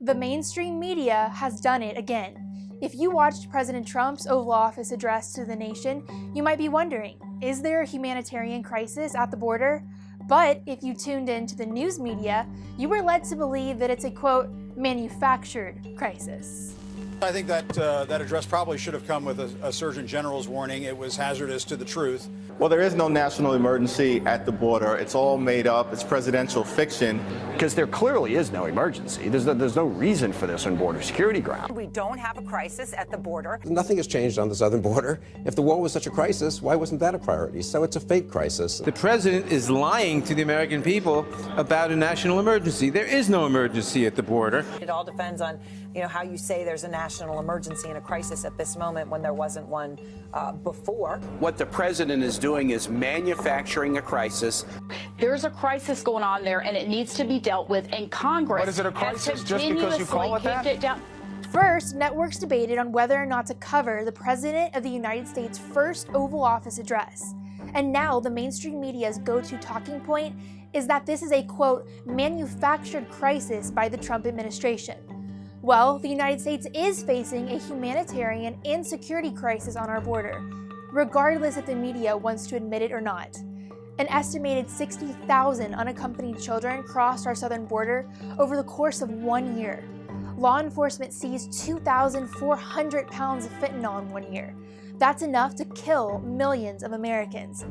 The mainstream media has done it again. If you watched President Trump's Oval Office address to the nation, you might be wondering, is there a humanitarian crisis at the border? But if you tuned in to the news media, you were led to believe that it's a, quote, manufactured crisis. I think that that address probably should have come with a Surgeon General's warning. It was hazardous to the truth. Well, there is no national emergency at the border. It's all made up. It's presidential fiction. Because there clearly is no emergency. There's no reason for this on border security ground. We don't have a crisis at the border. Nothing has changed on the southern border. If the war was such a crisis, why wasn't that a priority? So it's a fake crisis. The president is lying to the American people about a national emergency. There is no emergency at the border. It all depends on, how you say there's a national emergency and a crisis at this moment when there wasn't one before. What the president is doing is manufacturing a crisis. There's a crisis going on there, and it needs to be dealt with, and Congress But is it a crisis just because you call it that? First, networks debated on whether or not to cover the President of the United States' first Oval Office address. And now the mainstream media's go-to talking point is that this is a, quote, manufactured crisis by the Trump administration. Well, the United States is facing a humanitarian and security crisis on our border, regardless if the media wants to admit it or not. An estimated 60,000 unaccompanied children crossed our southern border over the course of 1 year. Law enforcement seized 2,400 pounds of fentanyl in 1 year. That's enough to kill millions of Americans.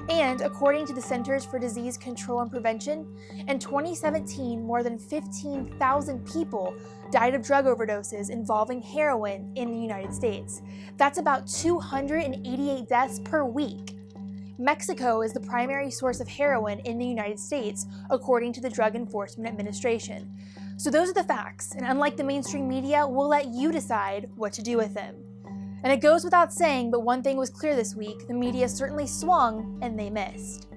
And according to the Centers for Disease Control and Prevention, in 2017, more than 15,000 people died of drug overdoses involving heroin in the United States. That's about 288 deaths per week. Mexico is the primary source of heroin in the United States, according to the Drug Enforcement Administration. So those are the facts, and unlike the mainstream media, we'll let you decide what to do with them. And it goes without saying, but one thing was clear this week: the media certainly swung and they missed.